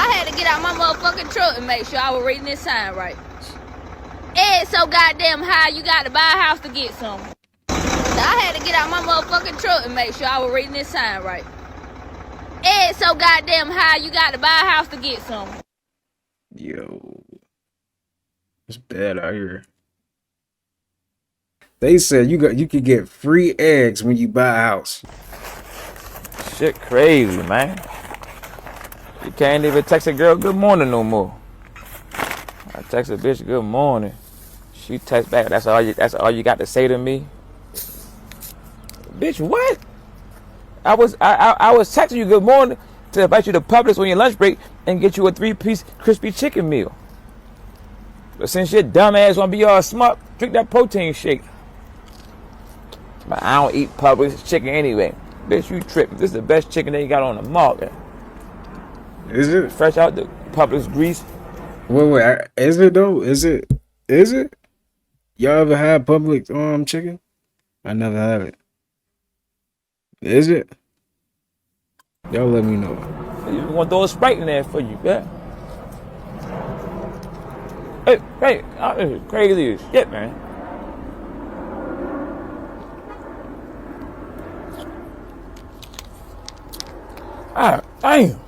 I had to get out my motherfucking truck and make sure I was reading this sign right. Ed so goddamn high, you got to buy a house to get some. I had to get out my motherfucking truck and make sure I was reading this sign right. Ed so goddamn high, you got to buy a house to get some. Yo, it's bad out here. They said you could get free eggs when you buy a house. Shit crazy, man. You can't even text a girl good morning no more. I text a bitch good morning. She text back, that's all you got to say to me? Bitch, what? I was texting you good morning to invite you to Publix on your lunch break and get you a 3-piece crispy chicken meal. But since your dumb ass wanna be all smart, drink that protein shake. But I don't eat Publix chicken anyway. Bitch, you tripping. This is the best chicken they got on the market. Is it? Fresh out the Publix grease. Wait, is it though? Is it? Y'all ever had Publix chicken? I never had it. Is it? Y'all let me know. You want to throw a Sprite in there for you, yeah? Hey, this is crazy as shit, man. Ah, damn.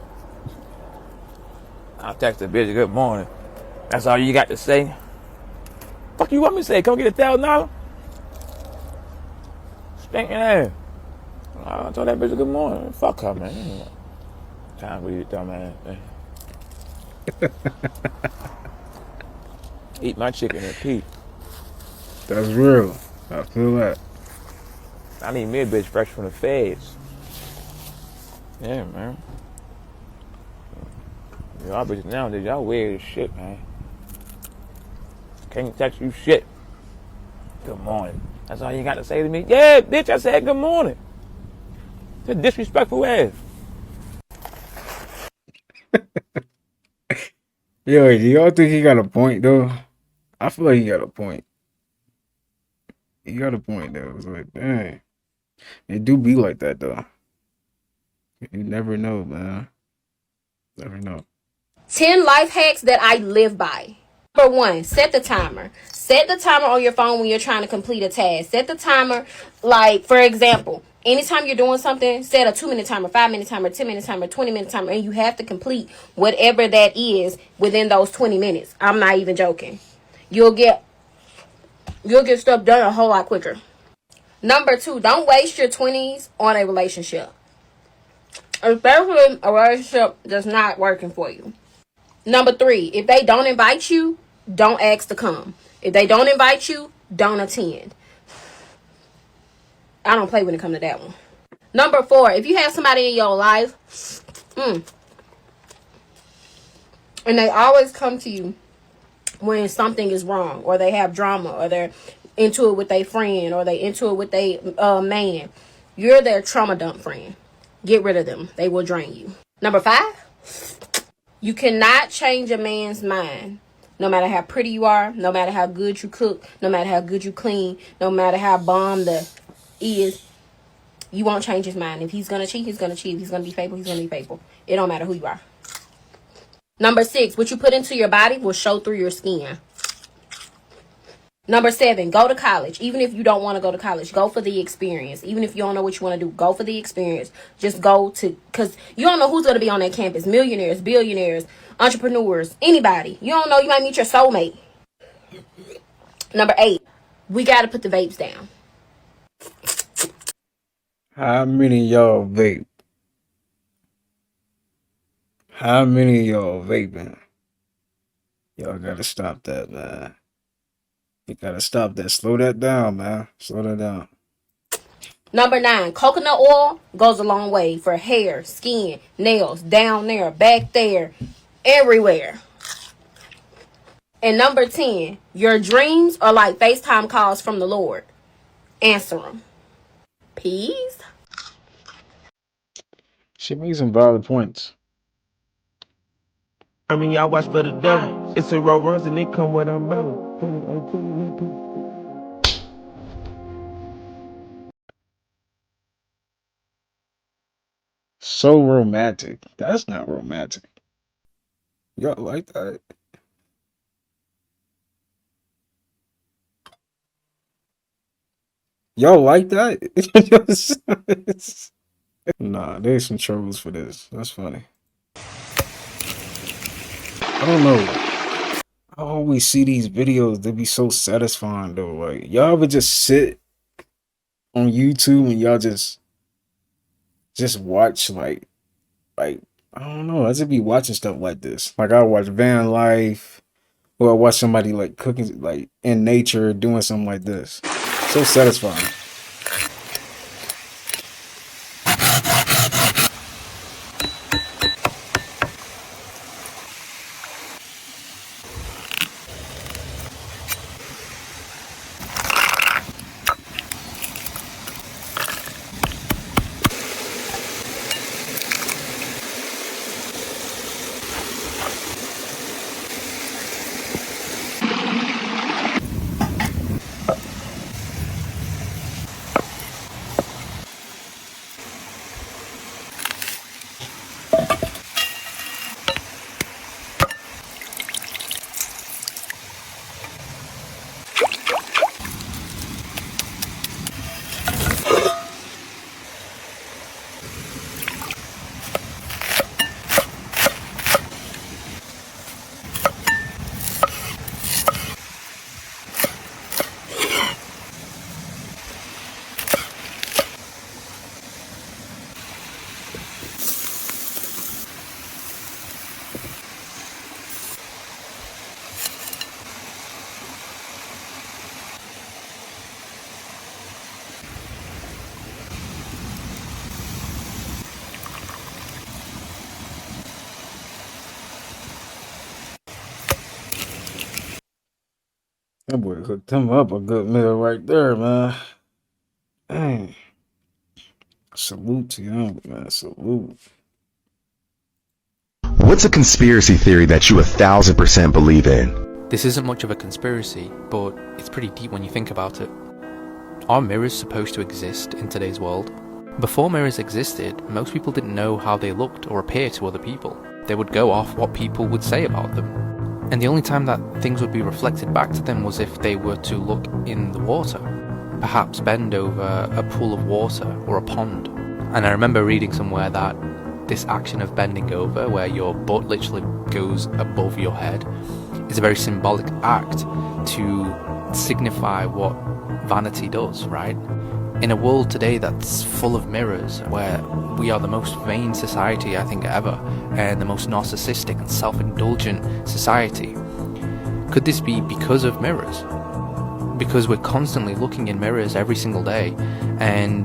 I'll text the bitch good morning. That's all you got to say? Fuck you want me to say? Come get $1,000? Stinking ass. I told that bitch good morning. Fuck her, man. Time for you, dumb ass. Eat my chicken and pee. That's real. I feel that. I need me a bitch fresh from the feds. Yeah, man. Y'all bitches nowadays, y'all weird as shit, man. Can't text you shit. Good morning. That's all you got to say to me? Yeah, bitch, I said good morning. It's a disrespectful ass. Yo, do y'all think he got a point though? I feel like he got a point. He got a point though. It's like, dang. It do be like that though. You never know, man. Never know. 10 life hacks that I live by. Number 1, set the timer. Set the timer on your phone when you're trying to complete a task. Set the timer, like, for example, anytime you're doing something, set a 2-minute timer, 5-minute timer, 10-minute timer, 20-minute timer, and you have to complete whatever that is within those 20 minutes. I'm not even joking. You'll get stuff done a whole lot quicker. Number 2, don't waste your 20s on a relationship. Especially a relationship that's not working for you. Number 3, if they don't invite you, don't ask to come. If they don't invite you, don't attend. I don't play when it comes to that one. Number 4, if you have somebody in your life, and they always come to you when something is wrong, or they have drama, or they're into it with their friend, or they into it with their man, you're their trauma dump friend. Get rid of them. They will drain you. Number 5, you cannot change a man's mind. No matter how pretty you are, no matter how good you cook, no matter how good you clean, no matter how bomb the is, you won't change his mind. If he's going to cheat, he's going to cheat. If he's going to be faithful, he's going to be faithful. It don't matter who you are. Number 6, what you put into your body will show through your skin. Number 7, go to college. Even if you don't want to go to college, go for the experience. Even if you don't know what you want to do, go for the experience. Just go to, because you don't know who's going to be on that campus. Millionaires, billionaires, entrepreneurs, anybody. You don't know, you might meet your soulmate. Number 8, we got to put the vapes down. How many of y'all vape? How many of y'all vaping? Y'all gotta stop that, man. You gotta stop that. Slow that down, man. Slow that down. Number 9, coconut oil goes a long way for hair, skin, nails, down there, back there, everywhere. And number 10, your dreams are like FaceTime calls from the Lord. Answer them. Peace. She makes some valid points. I mean, y'all watch for the devil. It's a road runs and it come with a melon. So romantic. That's not romantic. Y'all like that? Y'all like that? Nah, there's some trolls for this. That's funny. I don't know. I always see these videos. They be so satisfying though. Like y'all ever just sit on YouTube and y'all just watch like I don't know. I just be watching stuff like this. Like I watch van life, or I watch somebody like cooking, like in nature, doing something like this. So satisfying. That boy hooked him up a good meal right there, man. Dang. Salute to him, man. Salute. What's a conspiracy theory that you 1,000% believe in? This isn't much of a conspiracy, but it's pretty deep when you think about it. Are mirrors supposed to exist in today's world? Before mirrors existed, most people didn't know how they looked or appeared to other people. They would go off what people would say about them. And the only time that things would be reflected back to them was if they were to look in the water. Perhaps bend over a pool of water or a pond. And I remember reading somewhere that this action of bending over, where your butt literally goes above your head, is a very symbolic act to signify what vanity does, right? In a world today that's full of mirrors, where we are the most vain society I think ever, and the most narcissistic and self-indulgent society, could this be because of mirrors? Because we're constantly looking in mirrors every single day and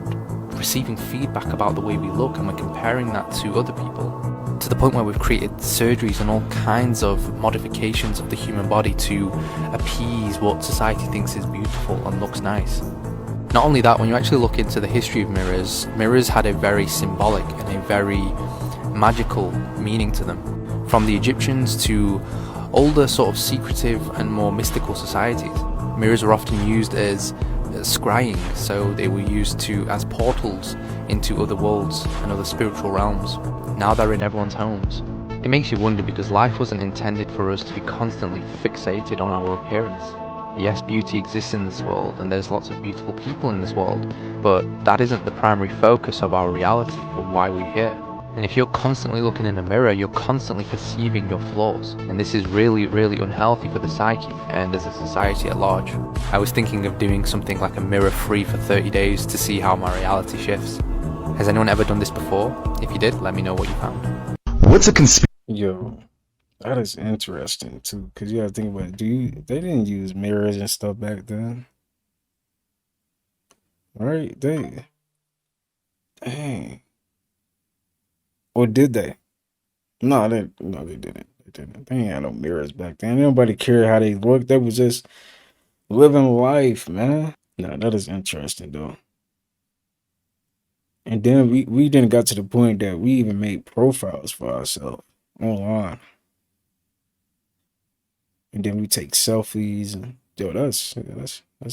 receiving feedback about the way we look, and we're comparing that to other people, to the point where we've created surgeries and all kinds of modifications of the human body to appease what society thinks is beautiful and looks nice. Not only that, when you actually look into the history of mirrors, mirrors had a very symbolic and a very magical meaning to them. From the Egyptians to older sort of secretive and more mystical societies, mirrors were often used as scrying, so they were used as portals into other worlds and other spiritual realms. Now they're in everyone's homes. It makes you wonder, because life wasn't intended for us to be constantly fixated on our appearance. Yes, beauty exists in this world, and there's lots of beautiful people in this world, but that isn't the primary focus of our reality or why we're here. And if you're constantly looking in a mirror, you're constantly perceiving your flaws, and this is really, really unhealthy for the psyche and as a society at large. I was thinking of doing something like a mirror free for 30 days to see how my reality shifts. Has anyone ever done this before? If you did, let me know what you found. What's a conspiracy? Yo, that is interesting too, because you gotta think about it. They didn't use mirrors and stuff back then. Right? Dang. Or did they? No, they didn't. They didn't. They ain't had no mirrors back then. Nobody cared how they looked. They was just living life, man. No, that is interesting though. And then we didn't got to the point that we even made profiles for ourselves online. And then we take selfies and yo, that's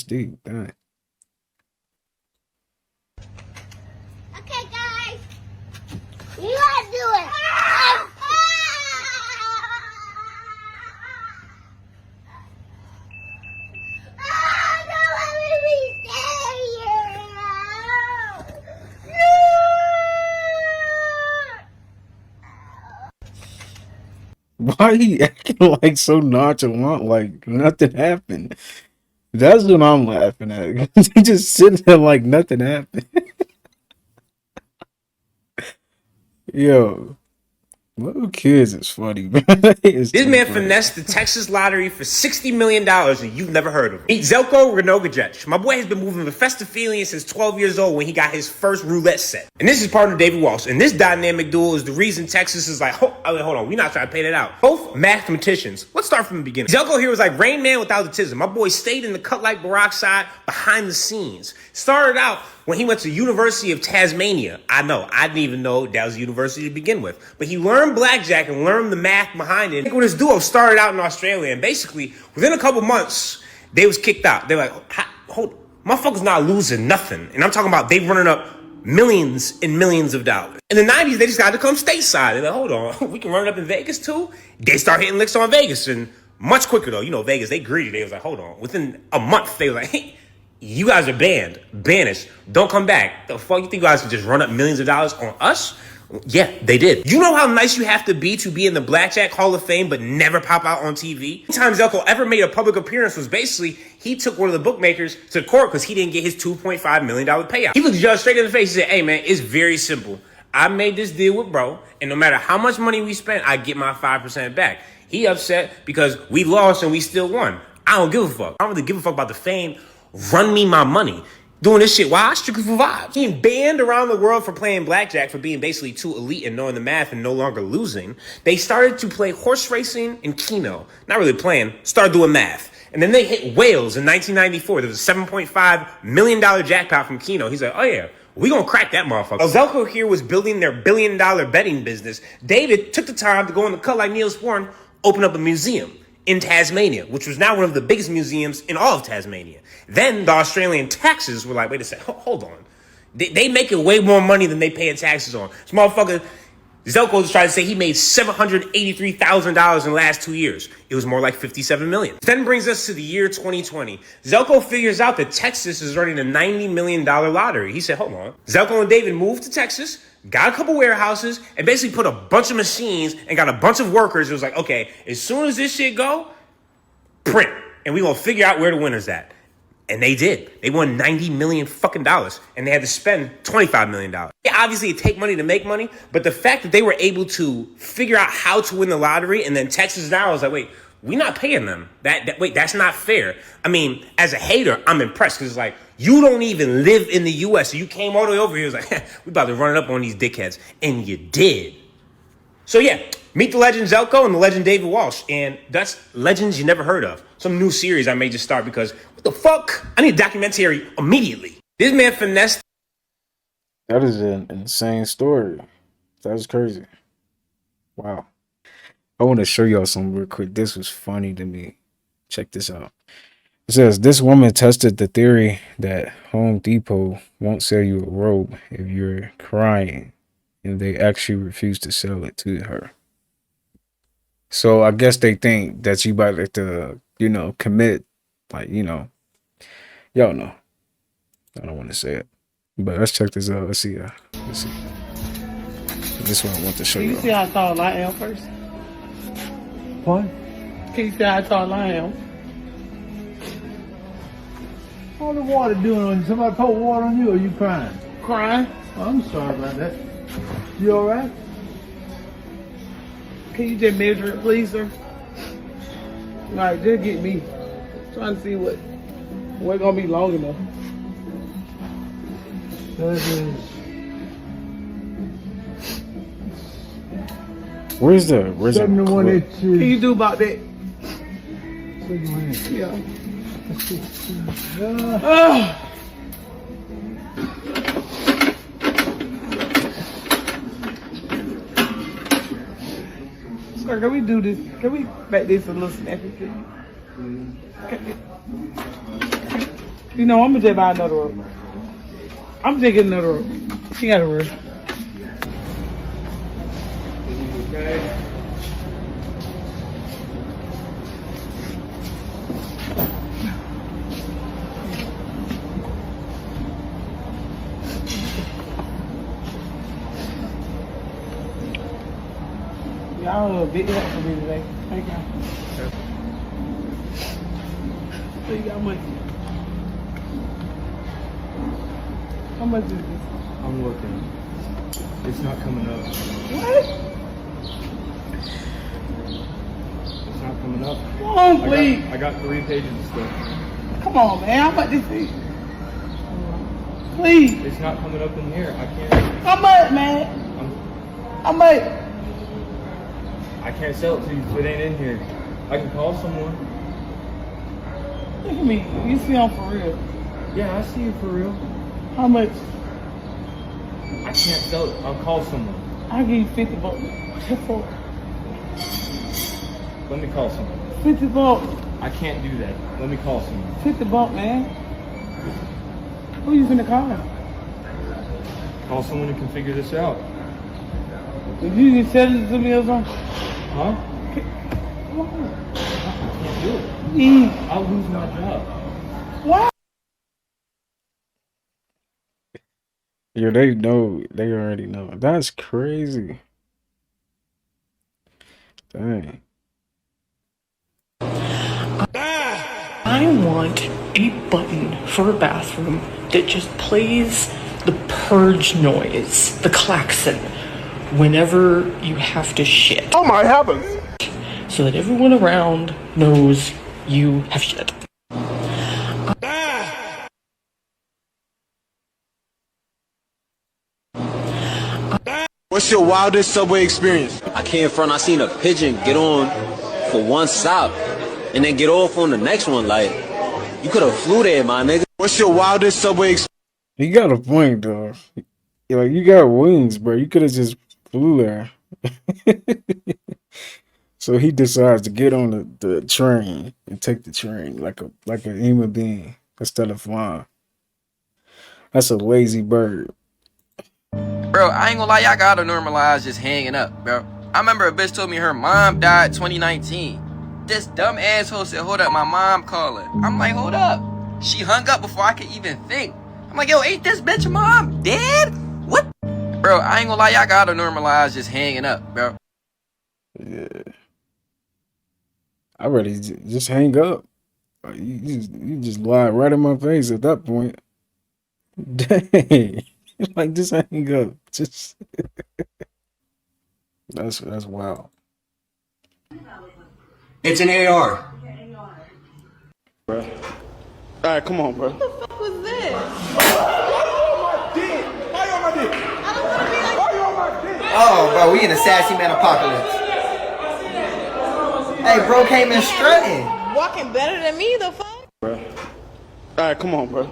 deep. Dang. Okay, guys. You gotta do it. Why he acting like so nonchalant, like nothing happened? That's what I'm laughing at. He just sitting there like nothing happened. Yo, little kids is funny, man. It's This too man funny. finessed the Texas lottery for $60 million and you've never heard of him. Meet Zelko Renogajec. My boy has been moving with Festophilia since 12 years old when he got his first roulette set. And this is partner David Walsh. And this dynamic duel is the reason Texas is like, hold on, we're not trying to pay that out. Both mathematicians. Let's start from the beginning. Zelko here was like Rain Man without autism. My boy stayed in the cut like Barack side behind the scenes. Started out when he went to University of Tasmania. I know, I didn't even know that was a university to begin with. But he learned blackjack and learned the math behind it. When his duo started out in Australia, and basically, within a couple months, they was kicked out. They're like, hold, motherfuckers not losing nothing. And I'm talking about they running up millions and millions of dollars. In the 90s, they just got to come stateside. They're like, hold on, we can run it up in Vegas too? They start hitting licks on Vegas, and much quicker though. You know, Vegas, they greedy. They was like, hold on. Within a month, they were like, hey, you guys are banned, banished, don't come back. The fuck you think you guys can just run up millions of dollars on us? Yeah, they did. You know how nice you have to be in the Blackjack Hall of Fame but never pop out on TV? The time Zelko ever made a public appearance was basically he took one of the bookmakers to court because he didn't get his $2.5 million payout. He looked the judge straight in the face and said, hey man, it's very simple. I made this deal with bro, and no matter how much money we spent, I get my 5% back. He upset because we lost and we still won. I don't give a fuck. I don't really give a fuck about the fame. Run me my money. Doing this shit, why? Strictly for vibes. Being banned around the world for playing blackjack, for being basically too elite and knowing the math and no longer losing, they started to play horse racing and Keno. Not really playing, started doing math. And then they hit Wales in 1994. There was a $7.5 million jackpot from Keno. He's like, oh yeah, we gonna crack that motherfucker. While Zelko here was building their $1 billion betting business, David took the time to go on the cut like Neil Sporn, open up a museum in Tasmania, which was now one of the biggest museums in all of Tasmania. Then the Australian taxes were like, wait a second, hold on. They making way more money than they paying taxes on. This motherfucker, Zelko was trying to say he made $783,000 in the last 2 years. It was more like $57 million. Then brings us to the year 2020. Zelko figures out that Texas is running a $90 million lottery. He said, hold on. Zelko and David moved to Texas, got a couple warehouses, and basically put a bunch of machines and got a bunch of workers. It was like, okay, as soon as this shit go, print. And we gonna figure out where the winner's at. And they did. They won $90 million fucking dollars, and they had to spend $25 million. Yeah, obviously it take money to make money, but the fact that they were able to figure out how to win the lottery, and then Texas now is like, wait, we're not paying them. Wait, that's not fair. I mean, as a hater, I'm impressed because it's like, you don't even live in the U.S. So you came all the way over here. It was like, we about to run it up on these dickheads, and you did. So yeah, meet the legend Zelko and the legend David Walsh, and that's legends you never heard of. Some new series I may just start because what the fuck? I need a documentary immediately. This man finessed. That is an insane story. That was crazy. Wow. I want to show y'all something real quick. This was funny to me. Check this out. It says, this woman tested the theory that Home Depot won't sell you a robe if you're crying, and they actually refuse to sell it to her. So I guess they think that you about to, commit, y'all know. I don't want to say it. But let's check this out. Let's see. Let's see. This one I want to show you. Can you see how tall I am first? What? Can you see how tall I am? What the water doing on you? Somebody pour water on you, or are you crying? Crying. Oh, I'm sorry about that. You all right? Can you just measure it, please, sir? All right, just get me. Trying to see what's gonna be long enough. That is. Where's the 71 inches. Can you do about that? 71 inches. Yeah. Sir, can we do this? Can we make this a little snappy? I'm gonna just buy another rope. I'm taking another rope. She got a rope. Okay. Y'all a big help for me today. Thank y'all. So you got money. How much is this? I'm looking. It's not coming up. What? It's not coming up. Come on, please. I got 3 pages of stuff. Come on, man. How much this is? Please. It's not coming up in here. I can't. How much, man? How much? I can't sell it to you if it ain't in here. I can call someone. Look at me. You see I'm for real. Yeah, I see you for real. How much? I can't sell it. I'll call someone. I'll give you 50 bucks. What's that for? Let me call someone. 50 bucks. I can't do that. Let me call someone. 50 bucks, man. Who you finna call? Call someone who can figure this out. Did you just sell it to me or something? Huh? Come on. I can't do it. Please. I'll lose my job. What? Yeah, they know. They already know. That's crazy. Dang. I want a button for a bathroom that just plays the purge noise, the klaxon, whenever you have to shit. Oh my heavens! So that everyone around knows you have shit. What's your wildest subway experience? I came front, I seen a pigeon get on for one stop and then get off on the next one. Like, you could have flew there, my nigga. What's your wildest subway experience? You got a point, though. Like, you got wings, bro. You could have just flew there. So he decides to get on the train and take the train like a human being instead of flying. That's a lazy bird. Bro, I ain't gonna lie, y'all gotta normalize just hanging up, bro. I remember a bitch told me her mom died 2019. This dumb asshole said, hold up, my mom calling. I'm like, hold up. She hung up before I could even think. I'm like, yo, ain't this bitch mom dead? What? Bro, I ain't gonna lie, y'all gotta normalize just hanging up, bro. Yeah. I already just hang up. You just lie right in my face at that point. Dang. Like, just hang up. Just that's wild. It's an AR. Bro. Alright, come on, bro. What the fuck was this? Oh, bro, we in a sassy man apocalypse. Hey, bro came in strutting. Walking better than me, the fuck? Bro. Alright, come on, bro.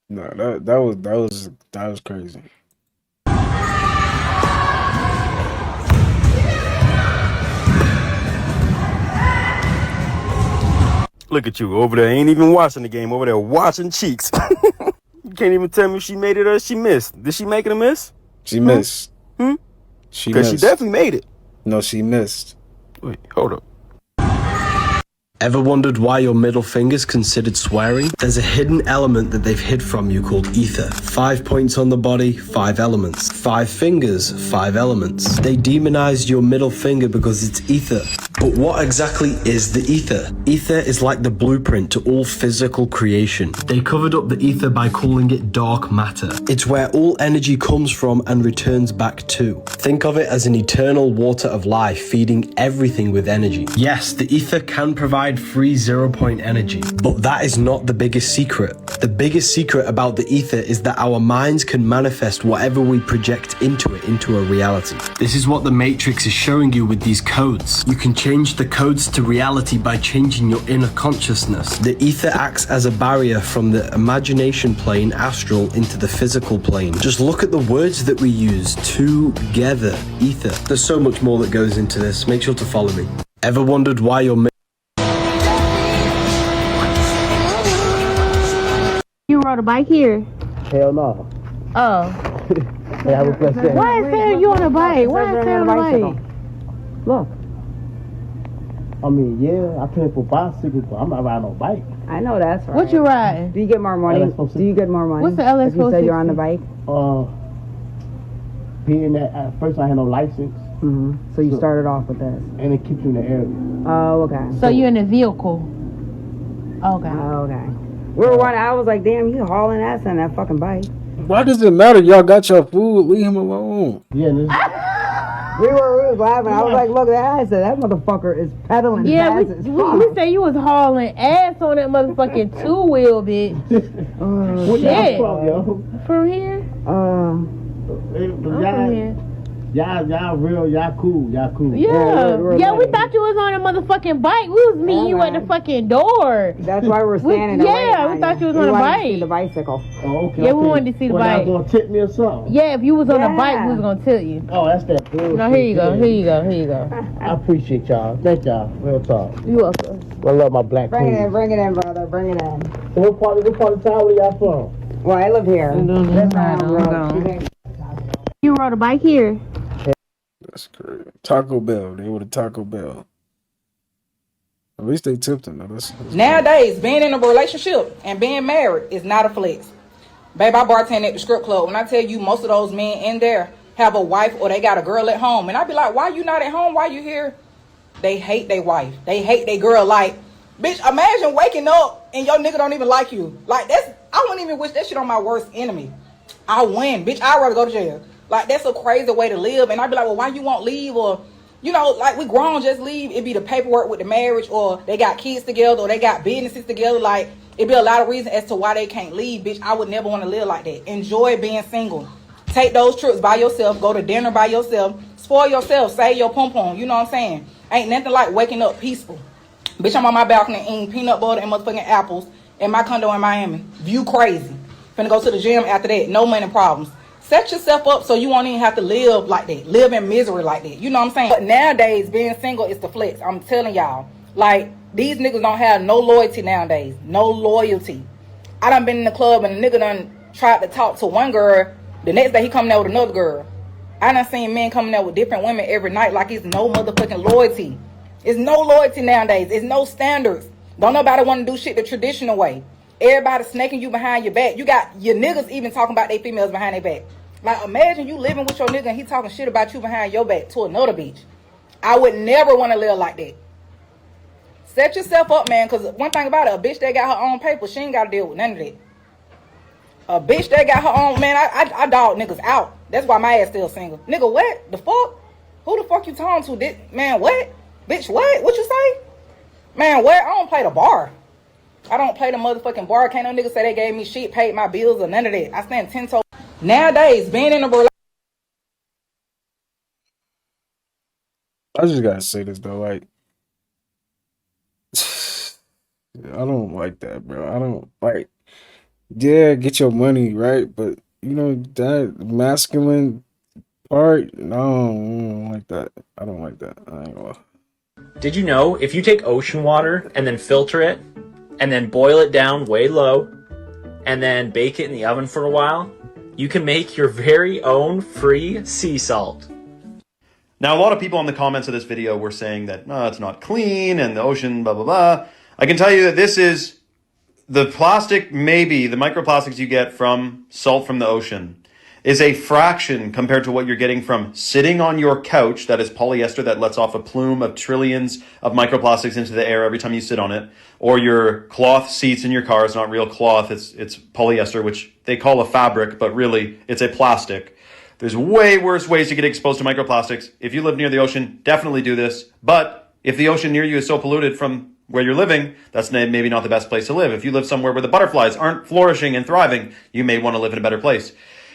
No, that was crazy. Look at you over there, ain't even watching the game, over there watching cheeks. You can't even tell me if she made it or she missed. Did she make it a miss? She missed. She missed. Because she definitely made it. No, she missed. Wait, hold up. Ever wondered why your middle finger's considered swearing? There's a hidden element that they've hid from you called ether. 5 points on the body, 5 elements. 5 fingers, 5 elements. They demonized your middle finger because it's ether. But what exactly is the ether? Ether is like the blueprint to all physical creation. They covered up the ether by calling it dark matter. It's where all energy comes from and returns back to. Think of it as an eternal water of life feeding everything with energy. Yes, the ether can provide free 0-point energy, but that is not the biggest secret. The biggest secret about the ether is that our minds can manifest whatever we project into it into a reality. This is what the Matrix is showing you with these codes. You can change the codes to reality by changing your inner consciousness. The ether acts as a barrier from the imagination plane astral into the physical plane. Just look at the words that we use. Together. Ether. There's so much more that goes into this. Make sure to follow me. Ever wondered why your You rode a bike here? Hell no. Oh. Hey, have a blessed day. Why is there you on a bike? Why is there on a bike? Look. I mean, yeah, I pay for bicycles, but I'm not riding no bike. I know that's right. What you ride? Do you get more money? Do you get more money? What's the LS if you say you're on the bike? being that at first I had no license. So you started off with that. And it keeps you in the area. Oh, okay. So you're in a vehicle. Okay. Oh, okay. We were running. I was like, damn, you hauling ass on that fucking bike. Why does it matter? Y'all got your food. Leave him alone. Yeah. We were laughing. I was like, look, I said that motherfucker is pedaling. Yeah, fast as fuck. we say you was hauling ass on that motherfucking two-wheel, bitch. Where y'all from, yo? From here? From here. Y'all real, y'all cool. Yeah, we thought you was on a motherfucking bike. We was meeting you at the fucking door. That's why we're standing there. Yeah, we thought you was on a bike. To see the bicycle. Oh, okay. Yeah, we wanted to see the bike. Y'all gonna tip me or something? Yeah, if you was on a bike, we was gonna tell you. Oh, that's that good. No, here you go. I appreciate y'all. Thank y'all. Real talk. You welcome. I love my black Bring queen. it in, brother. Bring it in. So what part of town were y'all from? Well, I live here. You rode a bike here? That's crazy. Taco Bell. They were the Taco Bell. At least they tipped them. That's Nowadays, being in a relationship and being married is not a flex. Babe, I bartend at the strip club. When I tell you most of those men in there have a wife or they got a girl at home. And I be like, why you not at home? Why you here? They hate their wife. They hate their girl. Like, bitch, imagine waking up and your nigga don't even like you. Like, I wouldn't even wish that shit on my worst enemy. I win. Bitch, I'd rather go to jail. Like, that's a crazy way to live. And I'd be like, well, why you won't leave? Or, you know, like, we grown, just leave. It'd be the paperwork with the marriage, or they got kids together, or they got businesses together. Like, it'd be a lot of reasons as to why they can't leave. Bitch, I would never want to live like that. Enjoy being single. Take those trips by yourself. Go to dinner by yourself. Spoil yourself. Save your pom-pom. You know what I'm saying? Ain't nothing like waking up peaceful. Bitch, I'm on my balcony eating peanut butter and motherfucking apples in my condo in Miami. View crazy. Finna go to the gym after that. No money problems. Set yourself up so you won't even have to live like that. Live in misery like that. You know what I'm saying? But nowadays, being single is the flex. I'm telling y'all. Like, these niggas don't have no loyalty nowadays. No loyalty. I done been in the club and a nigga done tried to talk to one girl. The next day he coming out with another girl. I done seen men coming out with different women every night like it's no motherfucking loyalty. It's no loyalty nowadays. It's no standards. Don't nobody want to do shit the traditional way. Everybody snaking you behind your back. You got your niggas even talking about their females behind their back. Like, imagine you living with your nigga and he talking shit about you behind your back to another bitch. I would never want to live like that. Set yourself up, man, because one thing about it, a bitch that got her own paper, she ain't got to deal with none of that. A bitch that got her own, man, I dog niggas out. That's why my ass still single. Nigga, what? The fuck? Who the fuck you talking to? Man, what? Bitch, what? What you say? Man, what? I don't play the bar. I don't play the motherfucking bar. Can't no nigga say they gave me shit, paid my bills, or none of that. I stand 10 toes. Nowadays, being in a relationship. I just gotta say this though, like, I don't like that, bro. I don't like. Yeah, get your money right, but you know that masculine part. No, I don't like that. I don't like that. I ain't gonna. Did you know if you take ocean water and then filter it, and then boil it down way low, and then bake it in the oven for a while, you can make your very own free sea salt? Now, a lot of people in the comments of this video were saying that, no, it's not clean, and the ocean, blah, blah, blah. I can tell you that this is the plastic, maybe, the microplastics you get from salt from the ocean is a fraction compared to what you're getting from sitting on your couch that is polyester that lets off a plume of trillions of microplastics into the air every time you sit on it, or your cloth seats in your car. It's not real cloth, it's polyester, which they call a fabric, but really it's a plastic. There's way worse ways to get exposed to microplastics. If you live near the ocean, definitely do this. But if the ocean near you is so polluted from where you're living, that's maybe not the best place to live. If you live somewhere where the butterflies aren't flourishing and thriving, you may want to live in a better place.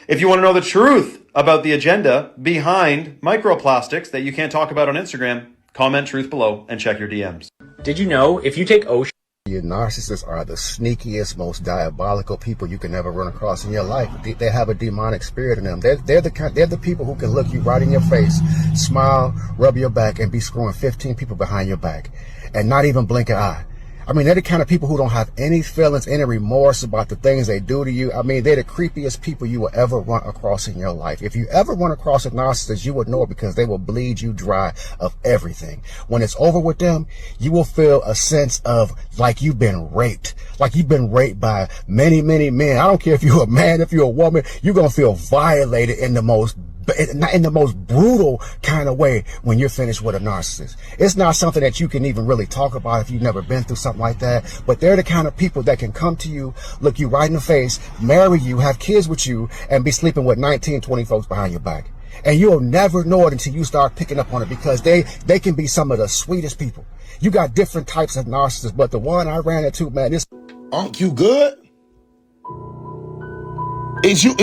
If you want to know the truth about the agenda behind microplastics that you can't talk about on Instagram, comment truth below and check your DMs. Did you know if you take ocean... Your narcissists are the sneakiest, most diabolical people you can ever run across in your life. They have a demonic spirit in them. They're the people who can look you right in your face, smile, rub your back, and be screwing 15 people behind your back and not even blink an eye. I mean, they're the kind of people who don't have any feelings, any remorse about the things they do to you. I mean, they're the creepiest people you will ever run across in your life. If you ever run across a narcissist, you would know it because they will bleed you dry of everything. When it's over with them, you will feel a sense of like you've been raped. Like you've been raped by many, many men. I don't care if you're a man, if you're a woman, you're going to feel violated in the most but not in the most brutal kind of way when you're finished with a narcissist. It's not something that you can even really talk about if you've never been through something like that, but they're the kind of people that can come to you, look you right in the face, marry you, have kids with you, and be sleeping with 19, 20 folks behind your back. And you'll never know it until you start picking up on it, because they can be some of the sweetest people. You got different types of narcissists, but the one I ran into, man, this... Unc, you good? Is you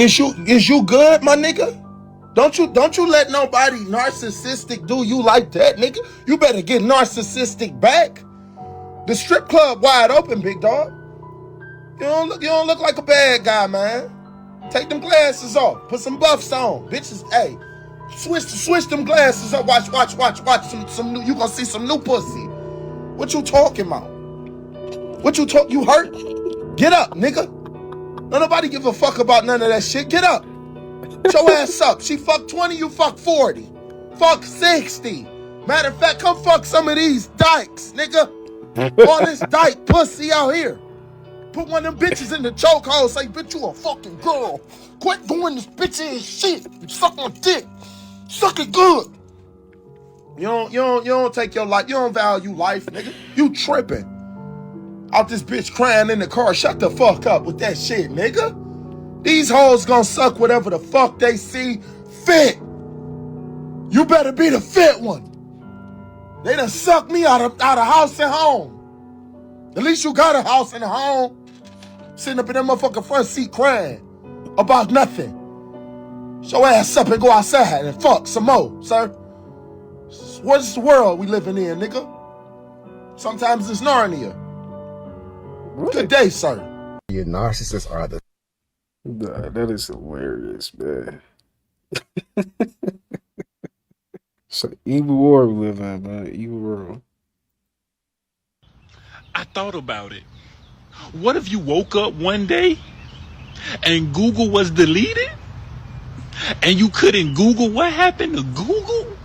good, my nigga? Don't you let nobody narcissistic do you like that, nigga. You better get narcissistic back. The strip club wide open, big dog. You don't look like a bad guy, man. Take them glasses off. Put some buffs on. Bitches, hey. Switch them glasses up. Watch some new, you gonna see some new pussy. What you talking about? You hurt? Get up, nigga. Don't nobody give a fuck about none of that shit. Get up. Get your ass up. She fuck 20, you fuck 40. Fuck 60. Matter of fact, come fuck some of these dykes, nigga. All this dyke pussy out here. Put one of them bitches in the chokehold. Say, bitch, you a fucking girl. Quit doing this bitch ass shit. You suck my dick. Suck it good. You don't take your life. You don't value life, nigga. You tripping. Out this bitch crying in the car. Shut the fuck up with that shit, nigga. These hoes gonna suck whatever the fuck they see fit. You better be the fit one. They done sucked me out of house and home. At least you got a house and a home. Sitting up in that motherfucking front seat crying about nothing. Show ass up and go outside and fuck some more, sir. What's the world we living in, nigga? Sometimes it's Narnia. Good day, sir. Your narcissists are the... Nah, that is hilarious, man. It's an evil world we live in, man. Evil world. I thought about it. What if you woke up one day and Google was deleted? And you couldn't Google what happened to Google?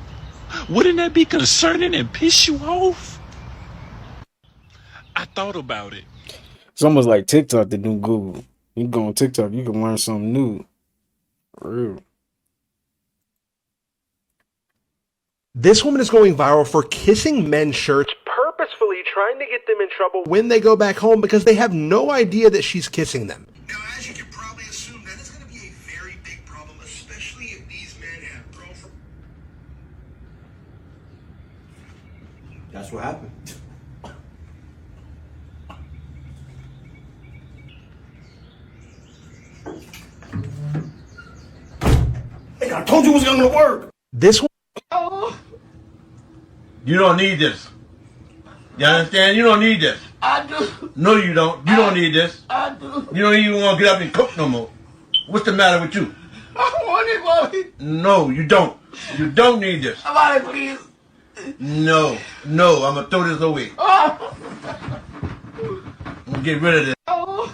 Wouldn't that be concerning and piss you off? I thought about it. It's almost like TikTok, the new Google. You go on TikTok, you can learn something new. For real. This woman is going viral for kissing men's shirts, purposefully trying to get them in trouble when they go back home because they have no idea that she's kissing them. Now, as you can probably assume, that is going to be a very big problem, especially if these men have girlfriends. That's what happened. Hey, I told you it was going to work. This one. You don't need this. You understand? You don't need this. I do. No, you don't. You don't need this. I do. You don't even want to get up and cook no more. What's the matter with you? I want it, mommy. No, you don't. You don't need this. Somebody, please. No, I'm going to throw this away. Oh. I'm going to get rid of this. Oh.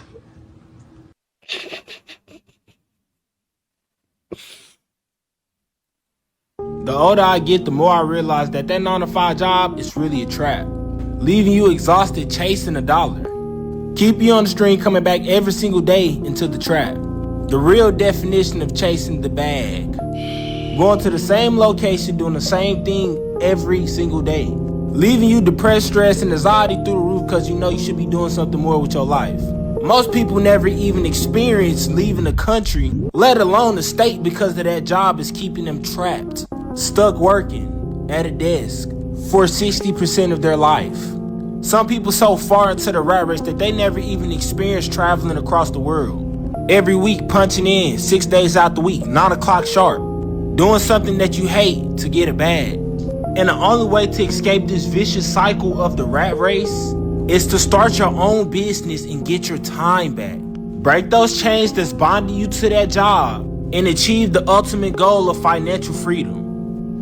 The older I get, the more I realize that 9-to-5 job is really a trap, leaving you exhausted chasing a dollar. Keep you on the string coming back every single day into the trap. The real definition of chasing the bag. Going to the same location, doing the same thing every single day. Leaving you depressed, stressed, and anxiety through the roof because you know you should be doing something more with your life. Most people never even experience leaving the country, let alone the state, because of that job is keeping them trapped. Stuck working at a desk for 60% of their life. Some people so far into the rat race that they never even experienced traveling across the world. Every week punching in 6 days out the week, 9 o'clock sharp, doing something that you hate to get a bag. And the only way to escape this vicious cycle of the rat race is to start your own business and get your time back. Break those chains that's bonding you to that job and achieve the ultimate goal of financial freedom.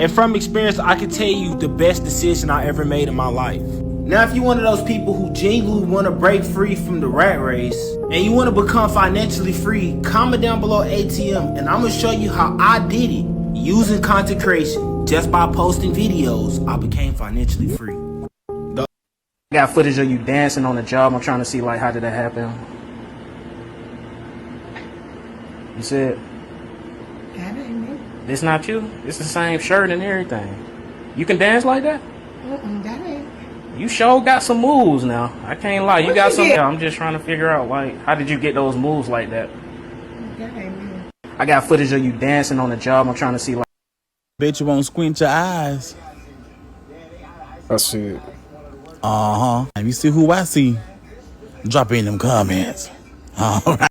And from experience, I can tell you the best decision I ever made in my life. Now, if you're one of those people who genuinely want to break free from the rat race and you want to become financially free, comment down below ATM and I'm going to show you how I did it using content creation. Just by posting videos, I became financially free. I got footage of you dancing on the job. I'm trying to see, like, how did that happen? You said? That ain't me. This not you? It's the same shirt and everything. You can dance like that? That ain't. You sure got some moves now. I can't lie. You What got you some. get? Yeah, I'm just trying to figure out, like, how did you get those moves like that? That ain't me. I got footage of you dancing on the job. I'm trying to see, like. Bet you won't squint your eyes. I see it. Uh-huh. If you see who I see, drop it in them comments. All right.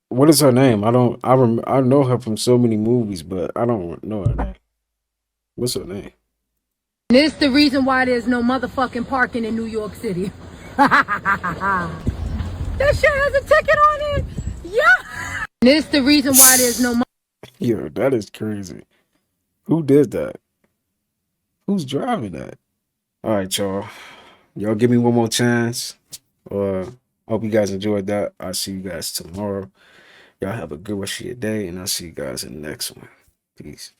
What is her name? I know her from so many movies, but I don't know her name. What's her name? This the reason why there's no motherfucking parking in New York City. That shit has a ticket on it. Yeah. This the reason why there's no. Yo, that is crazy. Who did that? Who's driving that? All right, y'all. Y'all give me one more chance. Hope you guys enjoyed that. I'll see you guys tomorrow. Y'all have a good rest of your day, and I'll see you guys in the next one. Peace.